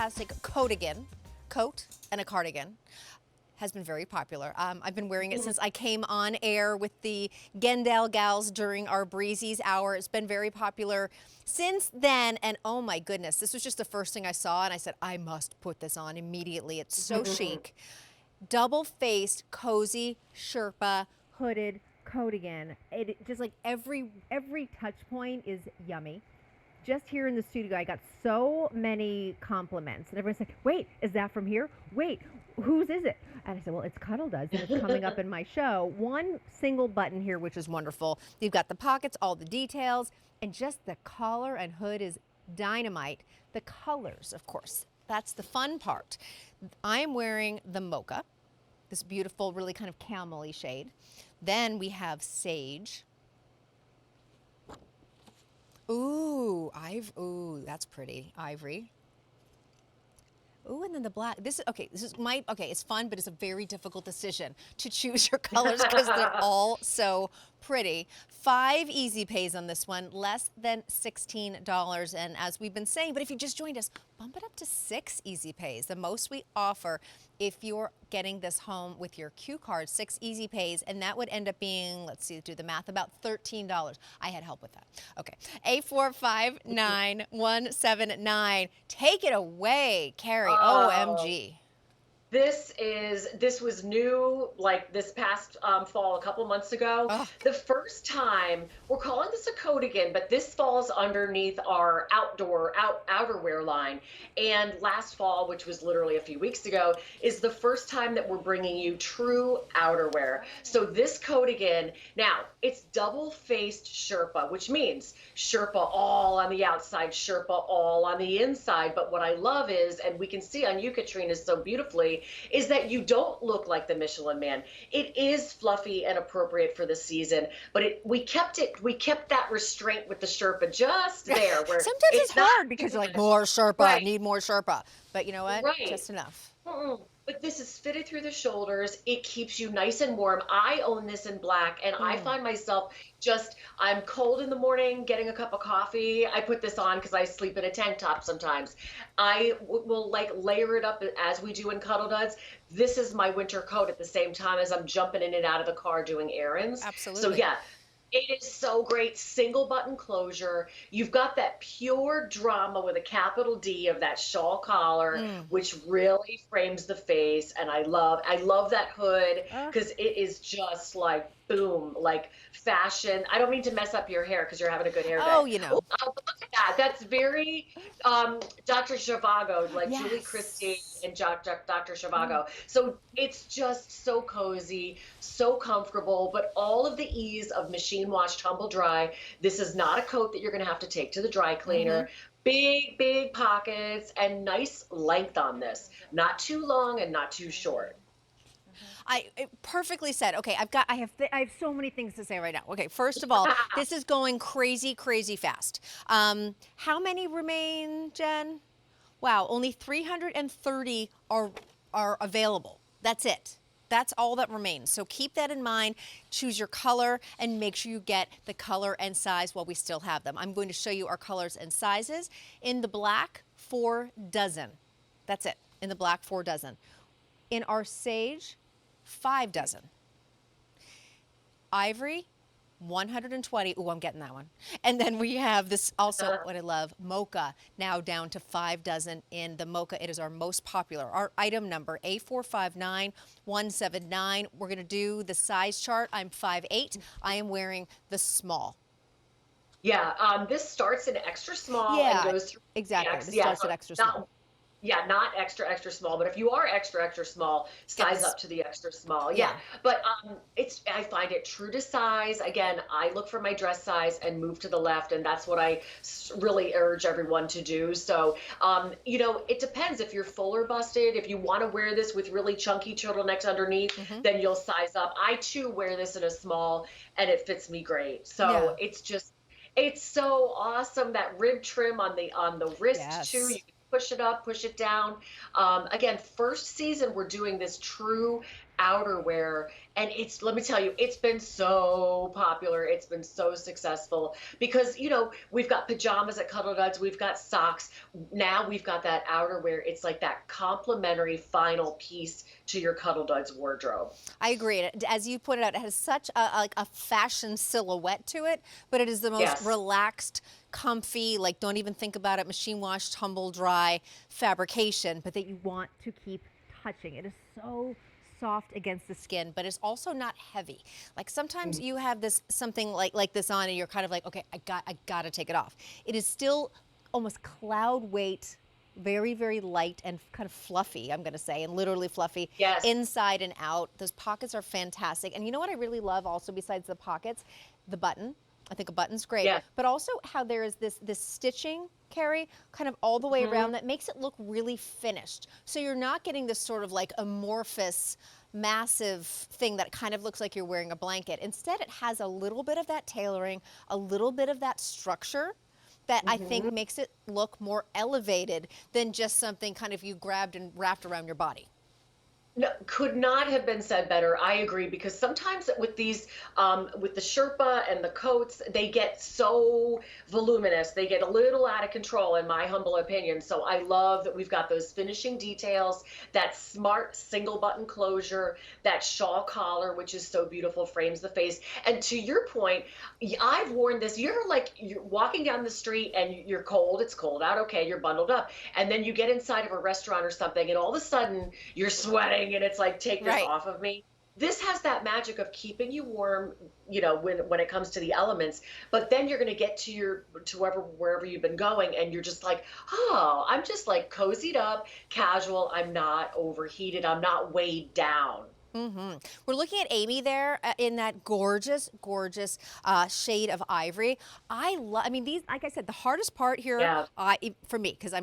classic Coatigan coat and a cardigan. Has been very popular. I've been wearing it since I came on air with the Gendale gals during our Breezy's hour. It's been very popular since then, and oh my goodness, this was just the first thing I saw, and I said, I must put this on immediately. It's so chic. Double-faced, cozy, Sherpa, hooded Coatigan. It just like every touch point is yummy. Just here in the studio, I got so many compliments, and everyone's like, wait, is that from here? Wait, whose is it? And I said, well, it's Cuddl Duds, and it's coming up in my show. One single button here, which is wonderful. You've got the pockets, all the details, and just the collar and hood is dynamite. The colors, of course, that's the fun part. I am wearing the mocha, this beautiful, really kind of camel-y shade. Then we have sage. Ooh, ooh, that's pretty. Ivory. Ooh, and then the black. This is okay. It's fun, but it's a very difficult decision to choose your colors because they're all so pretty. 5 easy pays on this one, less than $16. And as we've been saying, but if you just joined us, bump it up to 6 easy pays, the most we offer if you're getting this home with your Q card, 6 easy pays, and that would end up being, let's see, do the math, about $13. I had help with that. Okay, 8459179. Take it away, Carrie. OMG. This was new, like this past fall, a couple months ago. Oh. The first time, we're calling this a Coatigan, but this falls underneath our outerwear line. And last fall, which was literally a few weeks ago, is the first time that we're bringing you true outerwear. So this Coatigan, now it's double-faced Sherpa, which means Sherpa all on the outside, Sherpa all on the inside. But what I love is, and we can see on you, Katrina, so beautifully, is that you don't look like the Michelin Man. It is fluffy and appropriate for the season, but we kept that restraint with the Sherpa just there. Where sometimes it's hard because you're like, more Sherpa, right. Need more Sherpa. But you know what? Right. Just enough. But this is fitted through the shoulders. It keeps you nice and warm. I own this in black, and I find myself I'm cold in the morning, getting a cup of coffee. I put this on because I sleep in a tank top sometimes. I will like layer it up as we do in Cuddl Duds. This is my winter coat at the same time as I'm jumping in and out of the car doing errands. Absolutely. So yeah. It is so great. Single button closure. You've got that pure drama with a capital D of that shawl collar, which really frames the face. And I love that hood because it is just like boom, like fashion. I don't mean to mess up your hair because you're having a good hair day. Oh, you know. Oh, look at that. That's very Dr. Zhivago, like yes. Julie Christie and Dr. Zhivago. So it's just so cozy, so comfortable, but all of the ease of machine wash, tumble dry. This is not a coat that you're going to have to take to the dry cleaner. Big pockets and nice length on this. Not too long and not too short. Perfectly said. Okay, I have so many things to say right now. Okay, first of all, this is going crazy fast. How many remain, Jen? Wow, only 330 are available. That's it. That's all that remains. So keep that in mind. Choose your color and make sure you get the color and size while we still have them. I'm going to show you our colors and sizes. In the black, 4 dozen. That's it. In the black, 4 dozen. In our sage, 5 dozen. Ivory, 120. Ooh, I'm getting that one. And then we have this also, what I love, mocha, now down to 5 dozen in the mocha. It is our most popular. Our item number, A459179. We're going to do the size chart. I'm 5'8". I am wearing the small. Yeah, this starts in extra small and goes through exactly. This starts at extra small. Yeah, not extra small, but if you are extra small, size up to the extra small. Yeah. But I find it true to size. Again, I look for my dress size and move to the left, and that's what I really urge everyone to do. So, you know, it depends if you're full or busted. If you want to wear this with really chunky turtlenecks underneath, then you'll size up. I too wear this in a small, and it fits me great. So it's so awesome. That rib trim on the wrist too. You push it up, push it down. Again, first season we're doing this true outerwear, and it's, let me tell you, it's been so popular, it's been so successful because, you know, we've got pajamas at Cuddle Duds, we've got socks, now we've got that outerwear. It's like that complimentary final piece to your Cuddle Duds wardrobe. I agree. As you put it out, it has such like a fashion silhouette to it, but it is the most Yes. relaxed, comfy, like don't even think about it, machine wash, tumble dry fabrication, but that you want to keep touching. It is so soft against the skin, but it's also not heavy. Like sometimes you have this something like this on and you're kind of like, okay, I got to take it off. It is still almost cloud weight, very, very light and kind of fluffy, I'm going to say, and literally fluffy Yes. inside and out. Those pockets are fantastic. And you know what I really love also besides the pockets? The button. I think a button's great, Yeah. but also how there is this stitching, Carrie, kind of all the way around that makes it look really finished. So you're not getting this sort of like amorphous, massive thing that kind of looks like you're wearing a blanket. Instead, it has a little bit of that tailoring, a little bit of that structure that I think makes it look more elevated than just something kind of you grabbed and wrapped around your body. No, could not have been said better. I agree, because sometimes with these, with the Sherpa and the coats, they get so voluminous. They get a little out of control, in my humble opinion. So I love that we've got those finishing details, that smart single button closure, that shawl collar, which is so beautiful, frames the face. And to your point, I've worn this. You're like, you're walking down the street and you're cold. It's cold out. Okay, you're bundled up. And then you get inside of a restaurant or something, and all of a sudden you're sweating and it's like, take this Right. off of me. This has that magic of keeping you warm, you know, when it comes to the elements. But then you're going to get to your to wherever you've been going, and you're just like, oh, I'm just like cozied up, casual. I'm not overheated. I'm not weighed down. We're looking at Amy there in that gorgeous, gorgeous shade of ivory. I mean, these, like I said, the hardest part here Yeah. for me, because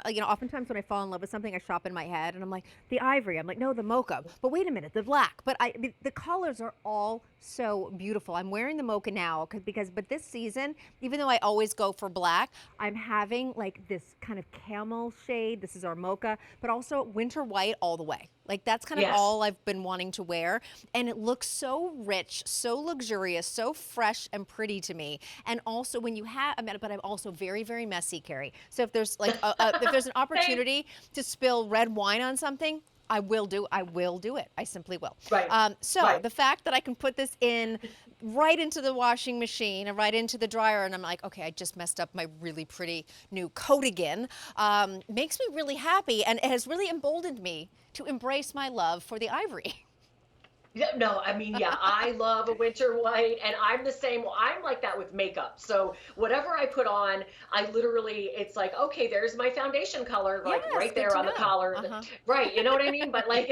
you know, oftentimes when I fall in love with something, I shop in my head and I'm like, the ivory. I'm like, no, the mocha. But wait a minute, the black. But the colors are all so beautiful. I'm wearing the mocha now but this season, even though I always go for black, I'm having like this kind of camel shade. This is our mocha, but also winter white all the way. Like that's kind of Yes. all I've been wanting to wear. And it looks so rich, so luxurious, so fresh and pretty to me. And also when you have, but I'm also very, very messy, Carrie. So if there's like, if there's an opportunity to spill red wine on something, I will do it. I simply will. Right. So Right. the fact that I can put this in right into the washing machine and right into the dryer, and I'm like, okay, I just messed up my really pretty new Coatigan, makes me really happy, and it has really emboldened me to embrace my love for the ivory. Yeah, no, I mean, yeah, I love a winter white, and I'm the same. Well, I'm like that with makeup. So whatever I put on, I literally, it's like, okay, there's my foundation color, like Yes, right good there to on the know. collar. Uh-huh. Right, you know what I mean? But like,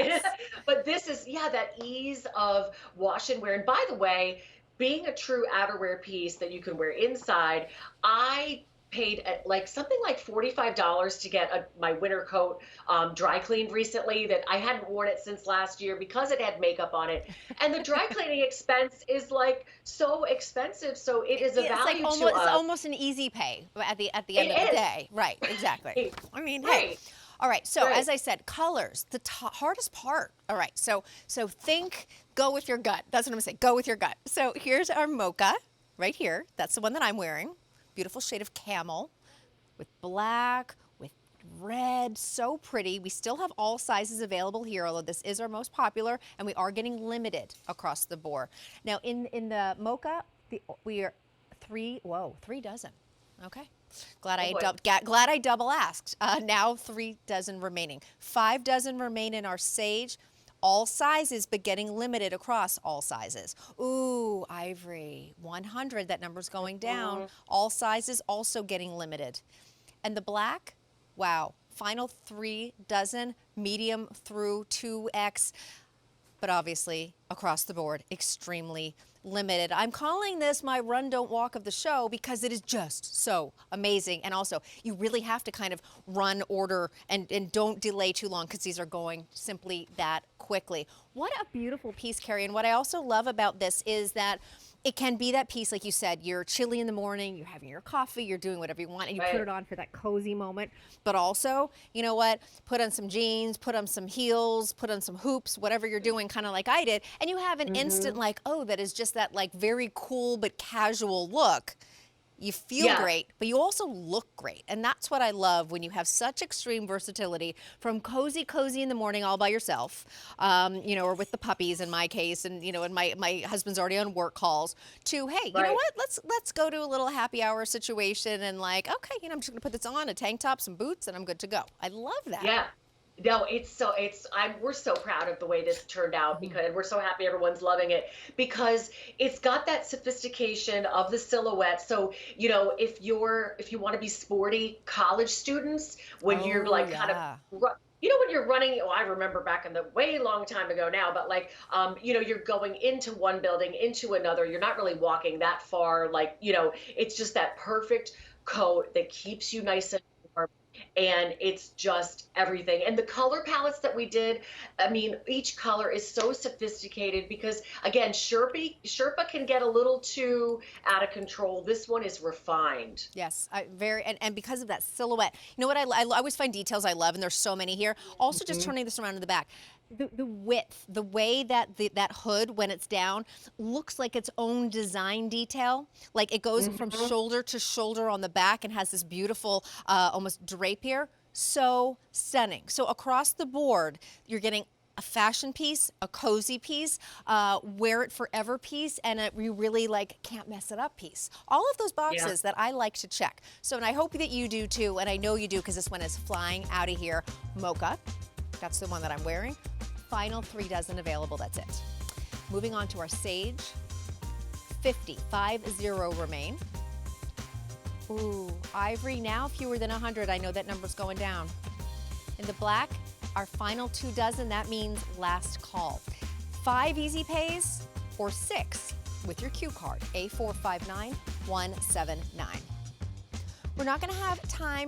but this is, yeah, that ease of wash and wear. And by the way, being a true outerwear piece that you can wear inside, I paid like something like $45 to get my winter coat dry cleaned recently, that I hadn't worn it since last year because it had makeup on it. And the dry cleaning expense is like so expensive. So it is a It's like value almost, to it's us. almost an easy pay at the end It of the is. day. Right, exactly. I mean, hey. Right. All right, so Right. as I said, colors, the hardest part. All right, so go with your gut. That's what I'm gonna say. Go with your gut. So here's our mocha right here. That's the one that I'm wearing. Beautiful shade of camel with black, with red, so pretty. We still have all sizes available here, although this is our most popular, and we are getting limited across the board. Now in the mocha, we are 3 dozen. Okay. Glad Oh I boy. glad I double asked. Now 3 dozen remaining. 5 dozen remain in our sage. All sizes, but getting limited across all sizes. Ooh, ivory, 100. That number's going down. All sizes also getting limited. And the black, wow. Final 3 dozen, medium through 2X. But obviously, across the board, extremely limited. I'm calling this my run, don't walk of the show because it is just so amazing. And also, you really have to kind of run, order, and don't delay too long because these are going simply that quickly. What a beautiful piece, Carrie. And what I also love about this is that It can be that piece, like you said, you're chilly in the morning, you're having your coffee, you're doing whatever you want, and you put it on for that cozy moment. But also, you know what? Put on some jeans, put on some heels, put on some hoops, whatever you're doing, kind of like I did, and you have an instant like, oh, that is just that like very cool but casual look. You feel great, but you also look great. And that's what I love when you have such extreme versatility, from cozy in the morning all by yourself, you know, or with the puppies in my case, and, you know, and my husband's already on work calls, to, hey, you know what, let's go to a little happy hour situation and like, okay, you know, I'm just gonna put this on, a tank top, some boots, and I'm good to go. I love that. Yeah. No, we're so proud of the way this turned out, because we're so happy everyone's loving it, because it's got that sophistication of the silhouette. So, you know, if you want to be sporty, college students, when you're like kind of, you know, when you're running, I remember back in the way long time ago now, but like, you know, you're going into one building, into another, you're not really walking that far. Like, you know, it's just that perfect coat that keeps you nice and warm. And it's just everything. And the color palettes that we did, I mean, each color is so sophisticated, because again, Sherpa can get a little too out of control. This one is refined. Yes, and because of that silhouette, you know what, I always find details I love, and there's so many here. Also, just turning this around in the back, the width, the way that that hood, when it's down, looks like its own design detail. Like it goes from shoulder to shoulder on the back and has this beautiful almost drape here. So stunning. So across the board, you're getting a fashion piece, a cozy piece, wear it forever piece, and you really like can't mess it up piece. All of those boxes that I like to check. So, and I hope that you do too, and I know you do, because this one is flying out of here. Mocha, that's the one that I'm wearing. Final 3 dozen available, that's it. Moving on to our sage, 50 remain. Ooh, ivory now, fewer than 100. I know that number's going down. In the black, our final 2 dozen, that means last call. 5 easy pays or 6 with your Q card, A459179. We're not gonna have time